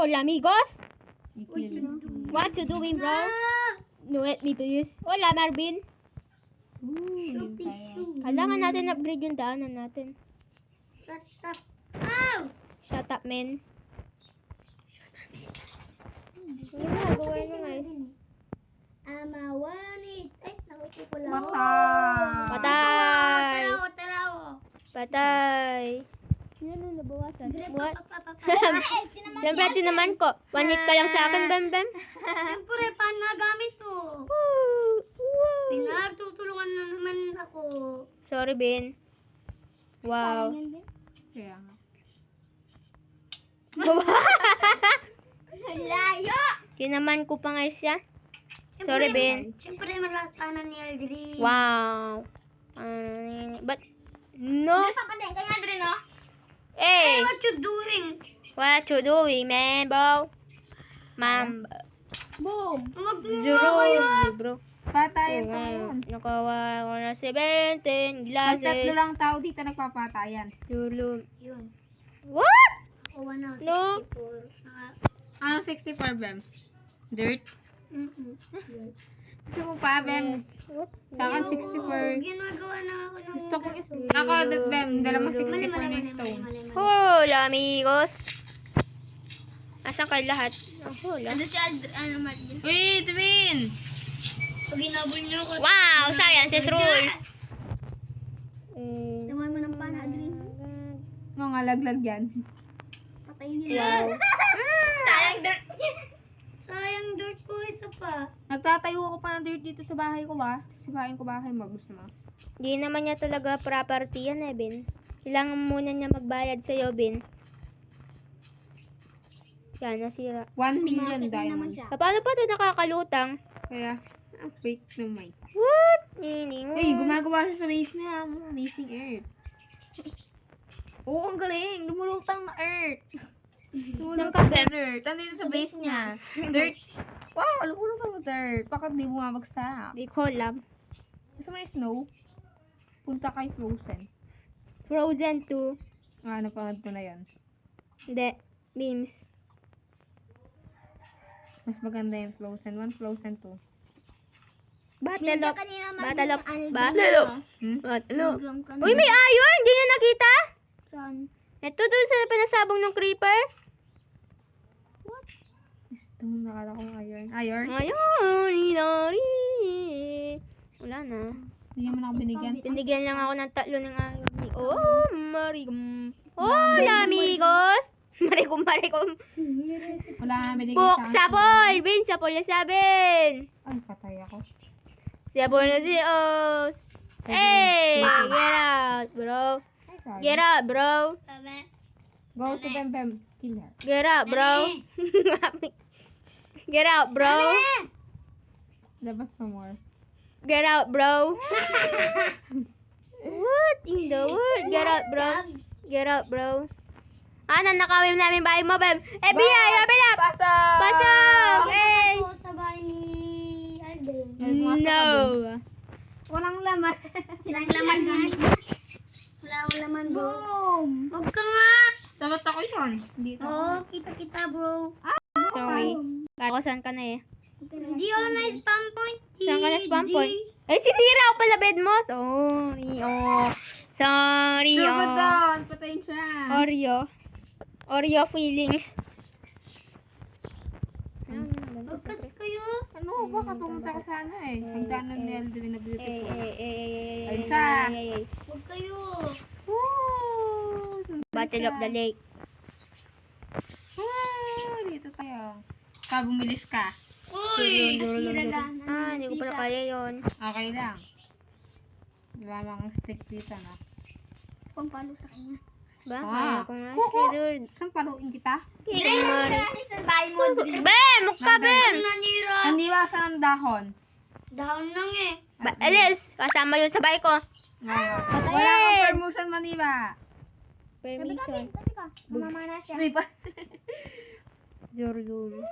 Hola, amigos. Ikil. What you doing, bro? No, let me please. Hola, Marvin. Yung kaya. Kailangan natin upgrade yung daanan natin. Shut up. Ow! Shut up, men. Ano na, gawin mo guys. Amawanit. Ay, nakupo ko lang. Patay. Taraw. Patay. Ano nabawasan? What? Ay, Siyempre, tinaman ko. 1 hit ka lang sa akin, Bem Bem. siyempre, paano nagamit to? Woo! Woo! Pinagtutulungan na naman ako. Sorry, Ben. Wow. Kaya nga. Layo! Kinaman ko pa nga siya. Sorry, Ben. Siyempre, malastanan ni Aldrin. Wow. But, no. Papatay ka nga, Aldrin, no? Hey, What you doing? what you doing, man, bro? Ma'am. Boom! Wag mo Zero, kayo. bro. Patayan pa yun. Nakawa ko na 17 Pag tatlo glasses. lang tao dito nagpapatayan. Tulog. Yun. What? Ako na, No. 64. Ano 64, Bem? Dirt? Gusto mo pa, Bem? Sa akin 64. Ginagawa na ako ng... Gusto ko ako, Bem, dala mo 64 na stone. Hola, amigos. Asan kayo lahat? Oh, hola. si Aldrin, ano, Magdalene? Uy, Twin! Pag inabol niyo ako... Wow, science is rules. Naman mo ng pana, Aldrin. Mga laglag yan. Patayin niyo Wow. Sayang dirt. Sayang dirt ko, isa pa. Nagtatayo ako pa ng dirt dito sa bahay ko ba? Sipain ko bahay mo, gusto mo? Di naman niya talaga property yan, eh, Ben. Kailangan muna niya magbayad sa'yo, Ben. Yan, nasira. 1 million diamond. Paano pa ito nakakalutang? Kaya, fake na may. What? Nini mo. Uy, gumagawa siya sa base niya. Amazing Earth. Oo, ang galing. Lumulutang na Earth. Lumulutang na Earth. Andito sa base niya. Dirt. Wow, lumulutang na dirt. Bakit di bumabagsak? Di ko alam. Gusto mo yung snow? Punta kay Frozen. Frozen 2. Ah, napanood ko na yan. Hindi. Memes. Mas maganda yung Frozen 1, Frozen 2. Battle of. Battle of. Aldrin, Battle of. Hmm? Battle of. Hanggang ka na. Uy, may iron! Hindi niya nakita? Saan? Ito doon sa pinasabong ng creeper. Gusto mo nakala ko ng iron. Iron? Ayun, inari. Wala na. Hindi mo na ako binigyan. Binigyan lang ako ng 3 ng iron ni. Oh, marigum. Hola, amigos. Marigum. Wala nga binigyan Book sapol. Bin, sapol na sabin. Ay, patay ako. Sapol na si Os. Hey, get out, bro. Ay, sorry. Get out, bro. Go to Bem Bem. Kill her. Get out, bro. Get out, bro. Labas pa more. Get out, bro. What in the world? Get out, bro. Get out, bro. Nakawin namin bahay mo, Bem. FBI, open up! Pasok! Eh! Ito sa bahay ni Aldrin. No. Walang laman. Silang laman yan. Wala akong laman, bro. Boom! Huwag ka nga. Dapat ako yun. Dito. Oo, kita, bro. Sorry. Kaya saan ka na eh? Hindi ako na-spam point. Saan ka na spam point? Eh, sinira ko pala bed mo. Sorry, oh. Sorry, Sugod oh. doon. Patayin siya. Oreo feelings. Huwag kasi kayo. Ano ba? Kapumunta ka sana eh. Hagdanan ni Aldrin na beautiful. Ayun Ayun siya. Huwag kayo. Woo! Battle of the Lake. Dito tayo. Bumilis ka. Uy! Hindi ko pala kaya yun. Okay lang. Diba mga stick dito na? Pampalo sa kanya. Ba? Ah. Kaya ko nga. Kuko. Dude. Saan paluin kita? Sa bahay mo, Aldrin. Bem! Mukha, Bem! Nanira. Nandiwa siya ng dahon. Dahon lang eh. Alis! Kasama yun sa bahay ko. Wala kang permission maniba. Permission. Tabi ka. Mamamana siya. Riba. Jorlum.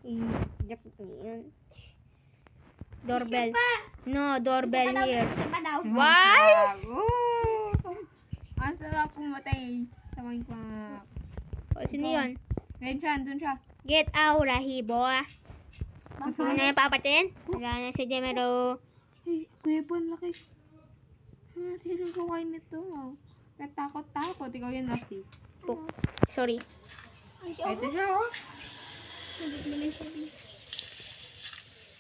Iyak yun. Doorbell. No, doorbell here. Pa daw. Why? Ang sarap pumatay. Sabay pa. O, sino yun? Ayun siya, andun siya. Get out, Rahibo. Ano na yung papatin? Wala na si Jemero. Ay, Kuya Bon, laki. Sino kukain nito? Natakot-takot. Ikaw yun, Nasi. Sorry. Ito siya, oh.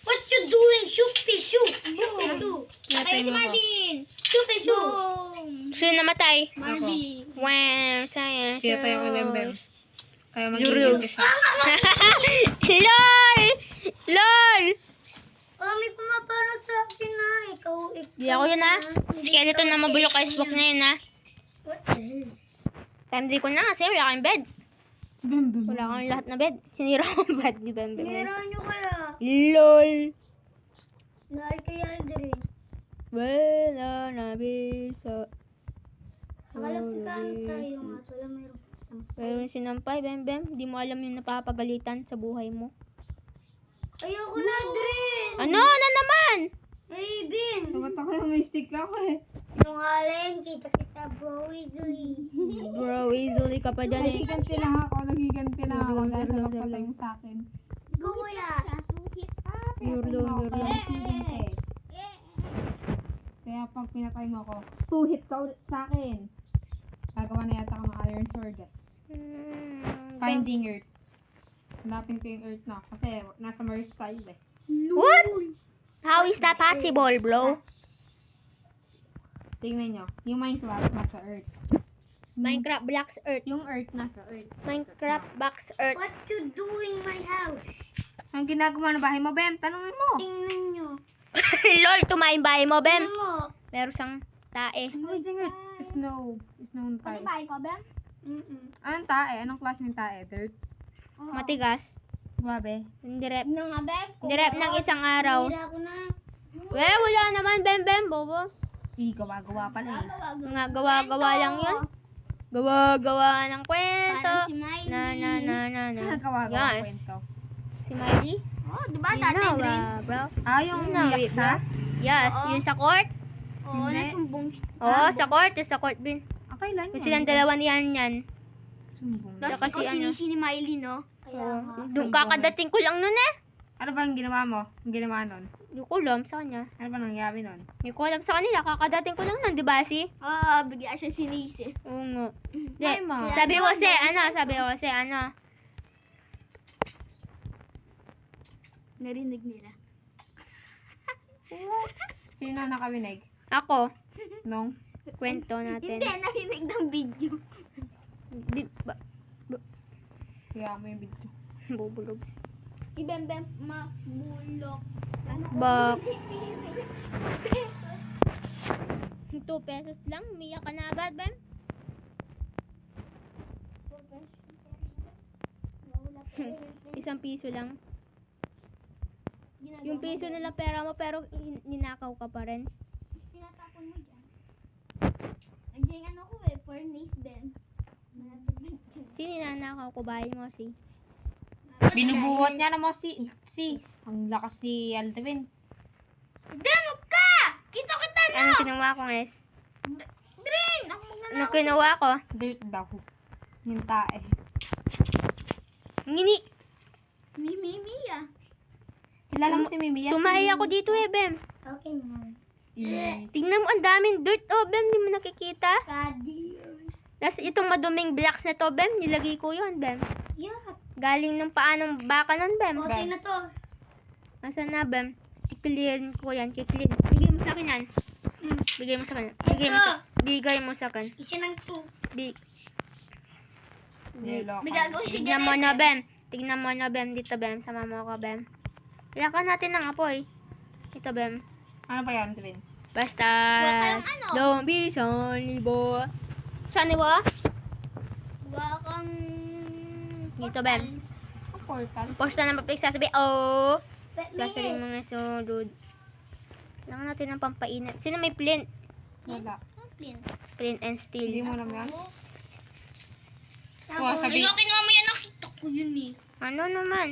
What you doing? Shoot, shoot. Shoot, shoot. Patay si Marvin. Shoot, shoot. Sino namatay? Marvin. Wow, sayang. Kaya tayo kay Bembem. Kaya Jurus. mag-iingat siya. LOL! LOL! Oh, may pumaparo sa akin na. Ikaw. Di ako yun ha. Skeleton na mabulok kay Facebook na yun ha. What the hell? Time 3 ko na kasi wala kang bed. Bembem. Wala kang lahat na bed. Sinira ko ang bed ni Bembe. Meron nyo kaya. LOL! Lahal kaya Aldrin. Wala na bisa. Nakalapitan tayo nga. Wala meron. Pero sinampay, Bembem. Di mo alam yung napapagalitan sa buhay mo. Ayoko na Aldrin. Ano? Ano naman? Hey, Bin. Dapat ako yung may stick ako eh. Sinungaling. Kita bro. Izoy. Bro, easily ka pa dyan eh. Nagiganti lang ako. Nagiganti lang ako. Dahil sa magpatay mo sa akin. Go kuya. Yurlo, yurlo. Kaya pag pinatay mo ako, 2 hit ka ulit sa akin. Gagawa na yata ka ng Iron Sword eh. Finding Earth. Hanapin ko yung Earth na. Kasi nasa Mars tayo eh. What? How is that possible, bro? Tingnan nyo. Yung Minecraft nasa Earth. Minecraft Blocks Earth. Yung Earth nasa Earth. Minecraft Box Earth. What you doing my house? Ang ginagawa ng bahay mo, Bem? Tanungin mo. Tingnan nyo. LOL, tumayin bahay mo, Bem. Tingnan mo. Meron siyang tae. Amazing Earth. Snow. Snow tayo. ko, Bem? Anong tae? Anong class ng tae? Dirt? Matigas. Grabe. Hindi rep. Ano nga, Bem? Hindi rep ng isang araw. Hira ko na. Wala naman, Bem, bobo. Gawa-gawa pala eh. Nga, gawa-gawa lang yun. Gawa-gawa ng kwento. Parang si Miley. Na. Gawa-gawa Yes. kwento. Si Miley? Oh, di ba You dati, know, Green? bro. Yung You know umiyak it, siya? Yes, Oo. yung sa court. Oo, Hindi. nasumbong siya. Oo, sa court. Yung sa court, Bin. Okay lang Yung silang dalawa niyan yan. Sumbong. Tapos kasi ano. ni Miley, no? Kaya nga. Doon kakadating ko lang nun eh. Ano ba ang ginawa mo? Ang ginawa nun? Hindi ko alam sa kanya. Ano ba nangyari nun? Hindi ko alam sa kanila. Kakadating ko lang nun, di ba si? Bigla siya sinisi. Oo nga. Di, Ay, ma. sabi ko kasi, Narinig nila. Sino nakawinig? Ako, Nung? kwento natin. narinig ng video. Kaya mo yung video. Bubulog. Ibembem, mabulok. Bak. 2 pesos lang. Umiyak ka na agad, Bem. Isang piso lang. Yung piso na lang pera mo, pero ninakaw ka pa rin. Tinatapon mo dyan. Nandiyan ano ko eh, furnace din. Sino ninanakaw ko? Bahay mo, si. Binubuhat niya naman si. Ang lakas ni Aldwin. Danok ka! Kita na! Anong kinuha ko, Nes? Drin! Ako magnanakaw. Anong kinuha ko? Dirt daw. Yung tae. Ngini. Mimimia. Kilala mo si Mimi yan? Tumahi ako dito eh, Bem. Okay naman. Tingnan mo, ang daming dirt, oh, Bem. Di mo nakikita. Kadi. Tapos itong maduming blocks na to, Bem. Nilagay ko yun, Bem. Yeah. Galing ng paanong baka nun, Bem. Okay na to. Asan na, Bem? I-clear ko yan. I-clear. Bigay mo sa akin yan. Bigay mo sa akin. Bigay mo sa akin. Isa ng 2. Niloko. May gagawin siya Tignan mo na, Bem. Tignan mo na, Bem. Dito, Bem. Sama mo ako, Bem. Ilakan natin ng apoy. Ito, Bem. Ano ba yan, Aldwin? Basta, Huwag kayong ano? don't be sorry, boy. Saan ba? Huwag kang... Dito, Bem. Ang portal. Post na ng paplik, sasabi, oh. May- Sasabi mo na so, dude. Kailangan natin ng pampainit. Sino may flint? Wala. Plin. Flint and Hindi steel. mo naman yan. Tapos, sabi- kinuha mo yan. Nakita ko yun eh. Ano naman?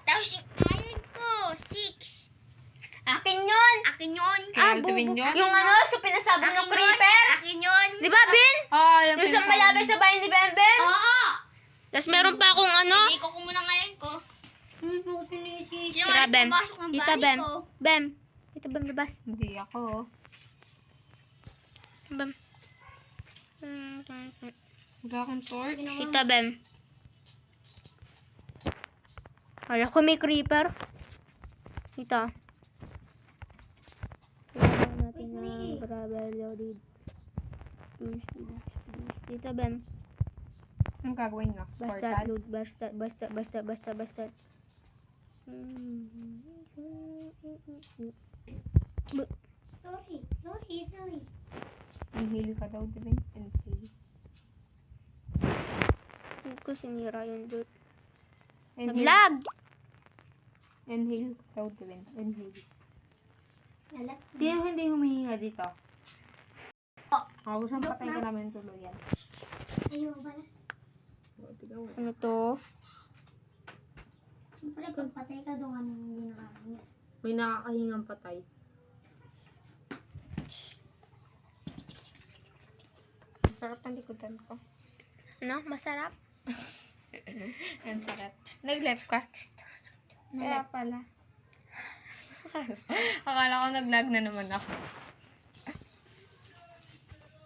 Tapos yung iron ko, 6. Akin yun! Akin yun! Kaya Aldwin yun? Yung ano, sa pinasabog ng creeper? Akin yun! Di ba, Bin? Oh, Yung sa malapit sa bahay ni Bem Bem? Oo! Tapos meron pa akong ano. Hindi ko muna ngayon ko. Tira, Bem. Tita Bem. Bem. Tita Bem, labas. Hindi ako. Bem. Wala akong torch. Tita Bem. Wala ko may creeper. Tita. Kailangan natin ng gravel loaded. Tita Bem. Anong gagawin nyo? Basta, Portal? load. Basta. Sorry. Inhale ka daw, di ba? Inhale. Hindi ko sinira yun, dude. Inhale. Nag-lag! Inhale ka daw, di ba? Inhale. Alat. Hindi humihinga dito. Ako gusto patay ka namin tuloy yan. Ayaw pala. Ano to? Siyempre, kung patay ka doon kami hindi nakakahinga. May nakakahingang patay. Sarap ng likodan ko. Ano? Masarap? Yan sarap. Nag-left ka? Kaya pala. Akala ko nag-lag na naman ako.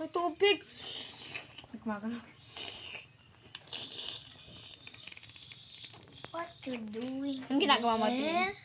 May tubig! Nagmagal. What you doing? Anong ginagawa mo, Tin? there?